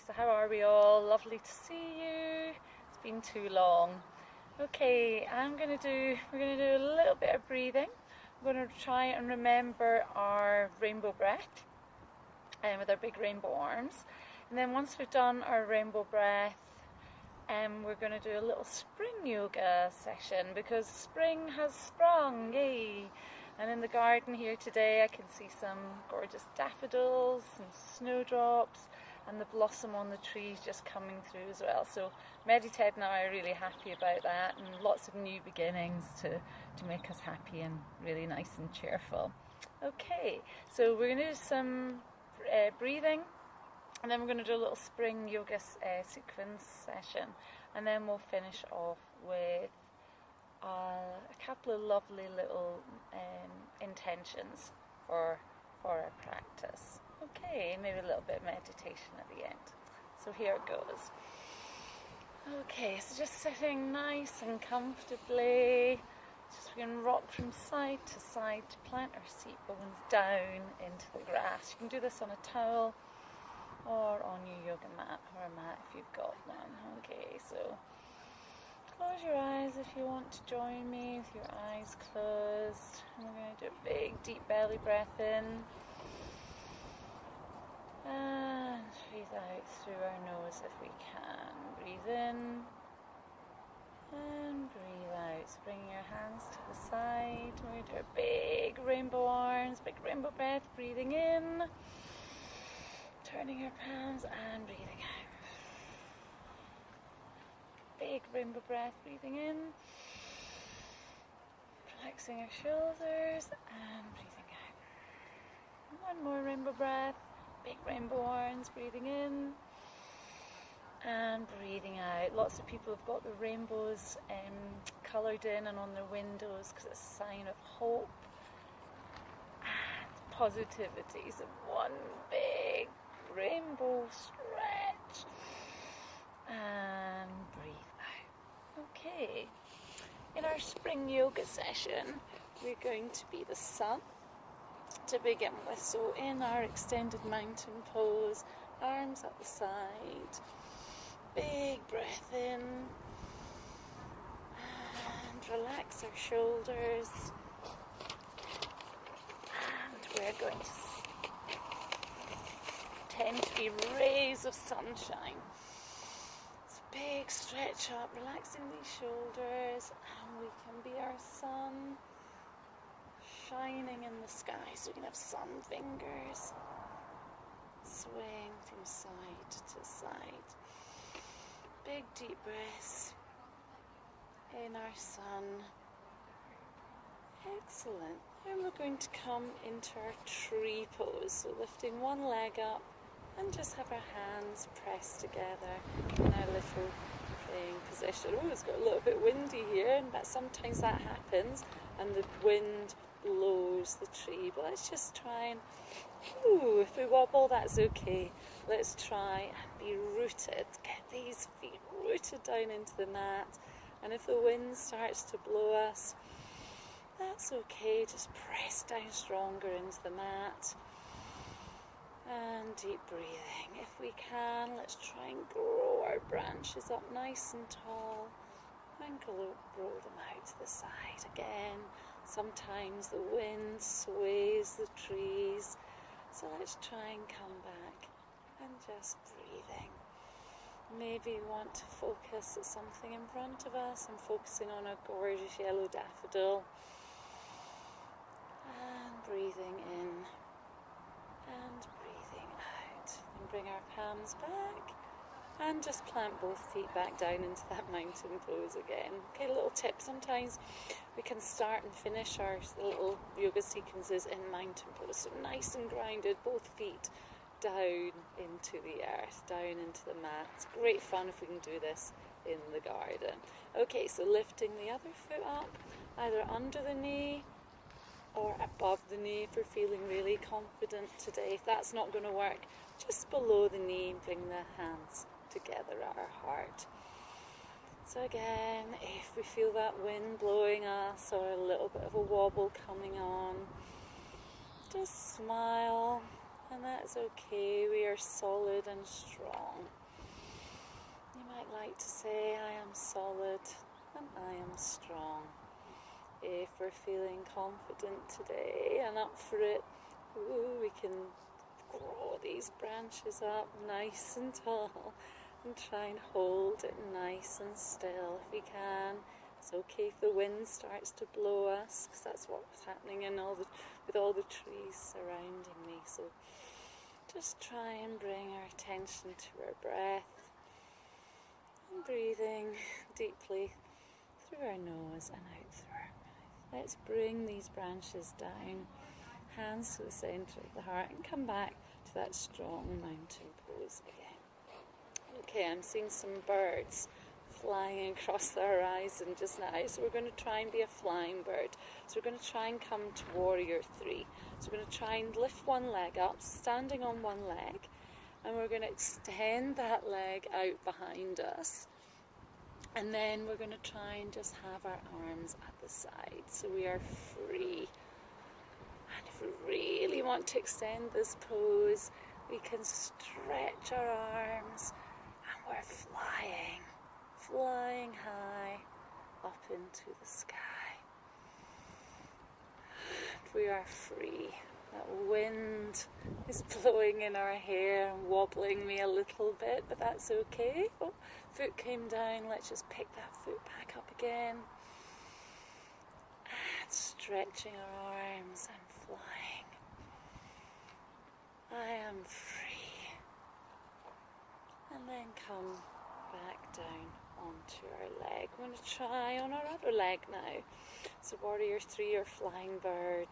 so how are we all? Lovely to see you. It's been too long. Okay, we're going to do a little bit of breathing. I'm going to try and remember our rainbow breath with our big rainbow arms. And then once we've done our rainbow breath, we're going to do a little spring yoga session because spring has sprung, yay! And in the garden here today I can see some gorgeous daffodils and snowdrops and the blossom on the trees just coming through as well. So Meddi Ted and I are really happy about that, and lots of new beginnings to make us happy and really nice and cheerful. Okay, so we're going to do some breathing, and then we're going to do a little spring yoga sequence session, and then we'll finish off with a couple of lovely little intentions for our practice. Okay, maybe a little bit of meditation at the end. So here it goes. Okay, so just sitting nice and comfortably. Just we can rock from side to side to plant our seat bones down into the grass. You can do this on a towel or on your yoga mat or a mat if you've got one. Okay, so close your eyes if you want to join me with your eyes closed. And we're going to do a big deep belly breath in. And breathe out through our nose if we can. Breathe in and breathe out. So bringing your hands to the side. We're going to do a big rainbow arms, big rainbow breath. Breathing in, turning your palms and breathing out. Big rainbow breath, breathing in, relaxing our shoulders and breathing out. One more rainbow breath, big rainbow arms, breathing in and breathing out. Lots of people have got the rainbows coloured in and on their windows because it's a sign of hope and positivity. So one big rainbow stretch and breathe. Okay, in our spring yoga session, we're going to be the sun to begin with. So in our extended mountain pose, arms at the side, big breath in, and relax our shoulders. And we're going to tend to be rays of sunshine. Big stretch up, relaxing these shoulders, and we can be our sun shining in the sky. So we can have sun fingers swaying from side to side. Big deep breaths in our sun. Excellent. And we're going to come into our tree pose. So lifting one leg up and just have our hands pressed together in our little praying position. Oh, it's got a little bit windy here, but sometimes that happens and the wind blows the tree. But let's just try and, if we wobble, that's okay. Let's try and be rooted. Get these feet rooted down into the mat. And if the wind starts to blow us, that's okay. Just press down stronger into the mat. And deep breathing. If we can, let's try and grow our branches up nice and tall and grow them out to the side again. Sometimes the wind sways the trees, so let's try and come back and just breathing. Maybe we want to focus at something in front of us. I'm focusing on a gorgeous yellow daffodil and breathing in and breathing out. And bring our palms back and just plant both feet back down into that mountain pose again. Okay, a little tip, sometimes we can start and finish our little yoga sequences in mountain pose. So nice and grounded, both feet down into the earth, down into the mat. It's great fun if we can do this in the garden. Okay, so lifting the other foot up, either under the knee or above the knee if we're feeling really confident today. If that's not going to work, just below the knee, bring the hands together at our heart. So again, if we feel that wind blowing us or a little bit of a wobble coming on, just smile and let that's okay. We are solid and strong. You might like to say, I am solid and I am strong. If we're feeling confident today and up for it, we can grow these branches up nice and tall and try and hold it nice and still if we can. It's okay if the wind starts to blow us, because that's what's happening with all the trees surrounding me. So just try and bring our attention to our breath and breathing deeply through our nose and out through our mouth. Let's bring these branches down, hands to the centre of the heart, and come back to that strong mountain pose again. Okay, I'm seeing some birds flying across the horizon just now. So we're going to try and be a flying bird. So we're going to try and come to warrior 3. So we're going to try and lift one leg up, standing on one leg, and we're going to extend that leg out behind us. And then we're going to try and just have our arms at the side, so we are free. And if we really want to extend this pose, we can stretch our arms, and we're flying high up into the sky. And we are free. That wind is blowing in our hair and wobbling me a little bit, but that's okay. Oh, foot came down. Let's just pick that foot back up again. And stretching our arms and flying. I am free. And then come back down onto our leg. We're going to try on our other leg now. So warrior 3 or flying bird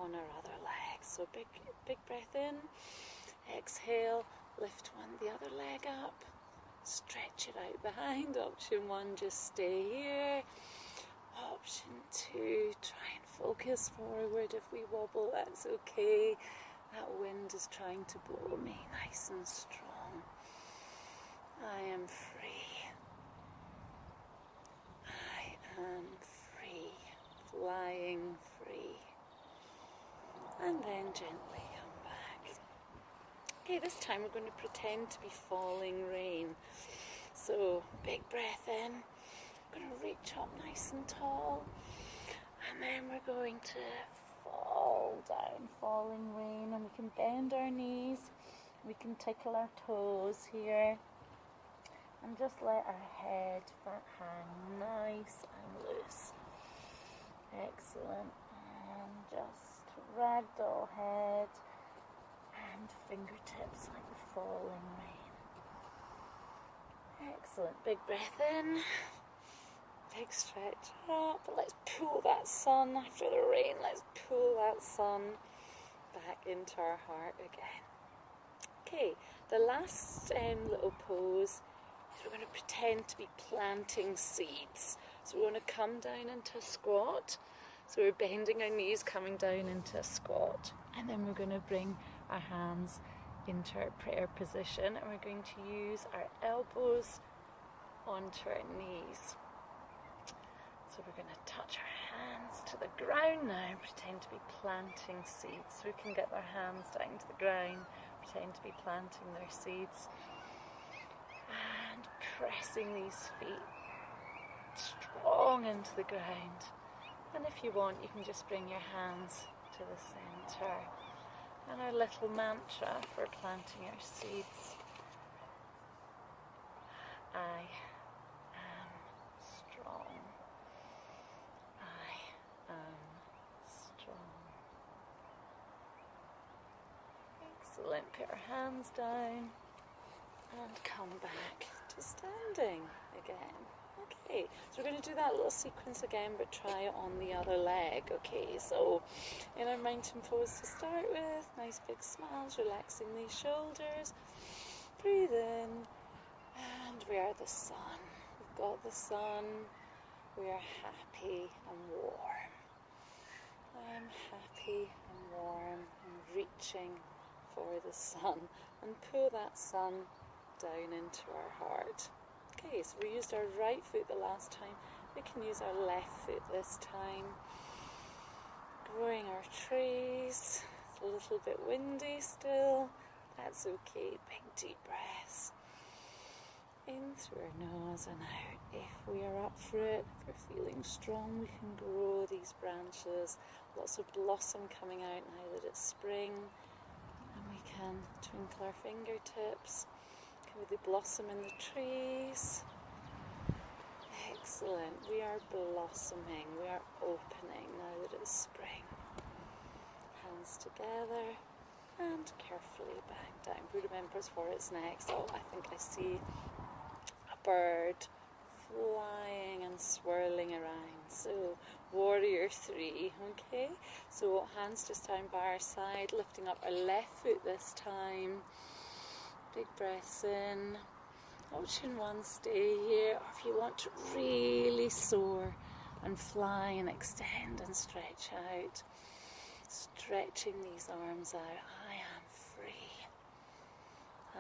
on our other leg. So big breath in, exhale, lift the other leg up, stretch it out behind. Option 1, just stay here. Option 2, try and focus forward. If we wobble, that's okay. That wind is trying to blow me nice and strong. I am free. I am free. Flying free. And then gently come back. Okay, this time we're going to pretend to be falling rain. So, big breath in. We're going to reach up nice and tall. And then we're going to fall down, falling rain. And we can bend our knees. We can tickle our toes here. And just let our head hang nice and loose. Excellent. And just ragdoll head and fingertips like the falling rain. Excellent. Big breath in. Big stretch up. Let's pull that sun after the rain. Let's pull that sun back into our heart again. Okay, the last little pose. We're going to pretend to be planting seeds. So we're going to come down into a squat. So we're bending our knees, coming down into a squat. And then we're going to bring our hands into our prayer position. And we're going to use our elbows onto our knees. So we're going to touch our hands to the ground now and pretend to be planting seeds. So we can get our hands down to the ground, pretend to be planting their seeds. And pressing these feet strong into the ground. And if you want, you can just bring your hands to the centre. And our little mantra for planting our seeds. I am strong. I am strong. Excellent. Put our hands down. And come back to standing again. Okay, so we're going to do that little sequence again, but try it on the other leg. Okay, so in our mountain pose to start with, nice big smiles, relaxing these shoulders. Breathe in, and we are the sun. We've got the sun. We are happy and warm. I am happy and warm and reaching for the sun, and pull that sun down into our heart. Okay, so we used our right foot the last time. We can use our left foot this time. Growing our trees. a little bit windy still. That's okay. Big deep breaths. In through our nose and out. If we are up for it, if we're feeling strong, we can grow these branches. Lots of blossom coming out now that it's spring. And we can twinkle our fingertips. With the blossom in the trees. Excellent. We are blossoming. We are opening now that it's spring. Hands together and carefully back down. Who remembers where it's next? Oh, I think I see a bird flying and swirling around. So, warrior 3, okay? So, hands just down by our side, lifting up our left foot this time. Big breaths in. Option 1, stay here. Or if you want to really soar and fly and extend and stretch out. Stretching these arms out. I am free.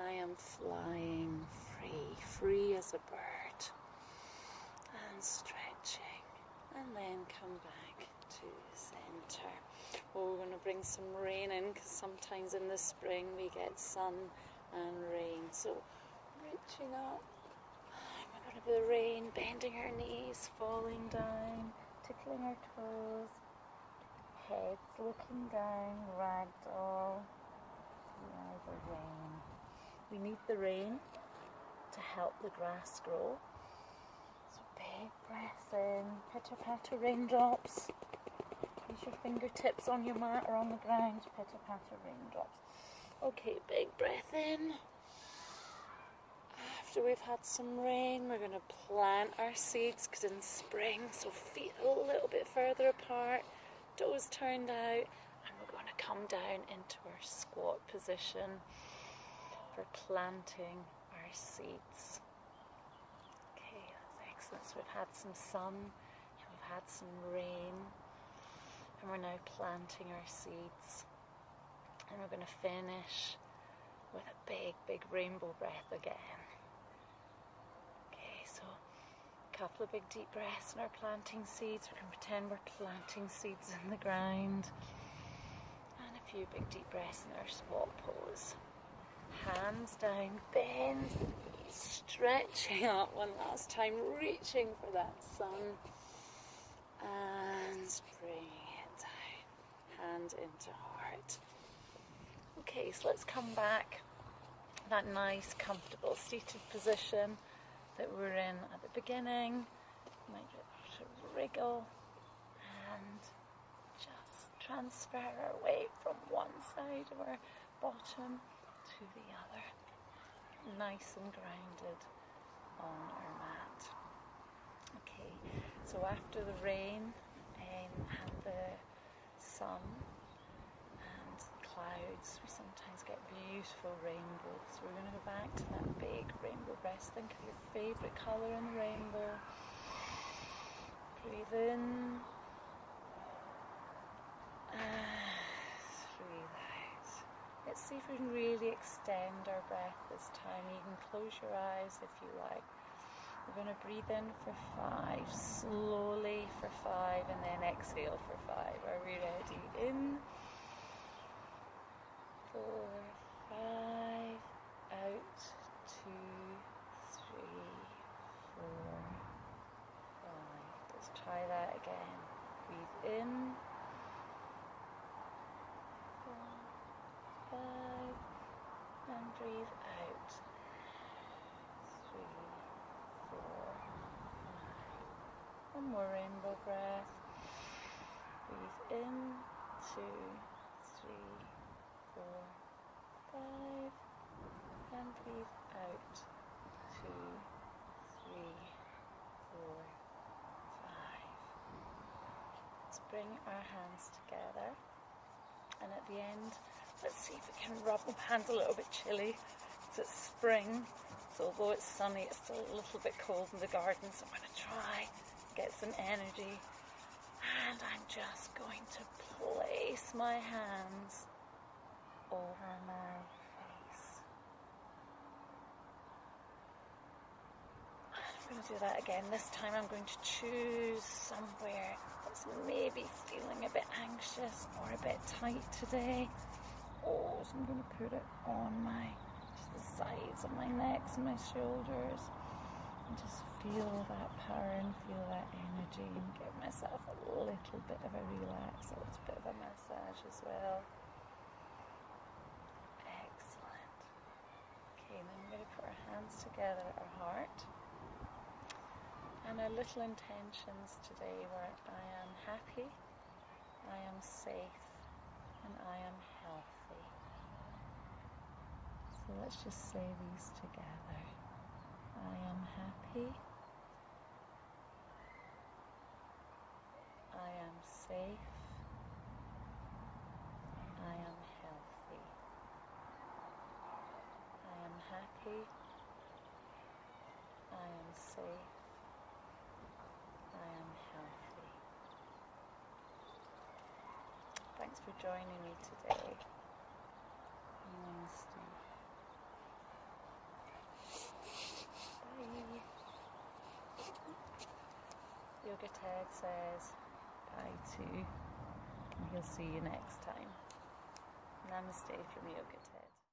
I am flying free. Free as a bird. And stretching. And then come back to center. Well, we're going to bring some rain in because sometimes in the spring we get sun and rain. So reaching up. We're going to be the rain, bending our knees, falling down, tickling our toes. Heads looking down, ragdoll. Now the rain. We need the rain to help the grass grow. So big breath in, pitter patter raindrops. Use your fingertips on your mat or on the ground, pitter patter raindrops. Okay, big breath in. After we've had some rain, we're going to plant our seeds because in spring, so feet a little bit further apart. Toes turned out, and we're going to come down into our squat position for planting our seeds. Okay, that's excellent. So we've had some sun, and we've had some rain, and we're now planting our seeds. And we're going to finish with a big, big rainbow breath again. Okay, so couple of big deep breaths in our planting seeds. We can pretend we're planting seeds in the ground. And a few big deep breaths in our squat pose. Hands down, bend, stretching up one last time, reaching for that sun. And bringing it down. Hand into heart. Okay, so let's come back. That nice, comfortable seated position that we're in at the beginning. Might just wriggle and just transfer our weight from one side of our bottom to the other. Nice and grounded on our mat. Okay, so after the rain and the sun and the clouds, we sometimes get beautiful rainbows. So we're going to go back to that big rainbow breath. Think of your favourite colour in the rainbow. Breathe in. Breathe out. Let's see if we can really extend our breath this time. You can close your eyes if you like. We're going to breathe in for 5, slowly for 5, and then exhale for 5. Are we ready? In. 4, 5, out, 2, 3, 4, 5. Let's try that again. Breathe in. 4, 5, and breathe out. 3, 4, 5. One more rainbow breath. Breathe in. 2, 3, 4, 5, and breathe out. 2, 3, 4, 5. Let's bring our hands together, and at the end, let's see if we can rub the hands a little bit chilly. It's spring, so although it's sunny, it's still a little bit cold in the garden, so I'm going to try get some energy, and I'm just going to place my hands over my face. I'm going to do that again. This time I'm going to choose somewhere that's maybe feeling a bit anxious or a bit tight today. Oh, so I'm going to put it on just the sides of my necks and my shoulders. And just feel that power and feel that energy and give myself a little bit of a relax, a little bit of a massage as well. Excellent. Okay, then I'm going to put our hands together at our heart. And our little intentions today were I am happy, I am safe, and I am healthy. So let's just say these together. I am happy, I am safe, I am healthy. I am happy, I am safe, I am healthy. Thanks for joining me today. Namaste. Bye. Yoga Ted says bye too, and he'll see you next time. Namaste from Yoga Ted.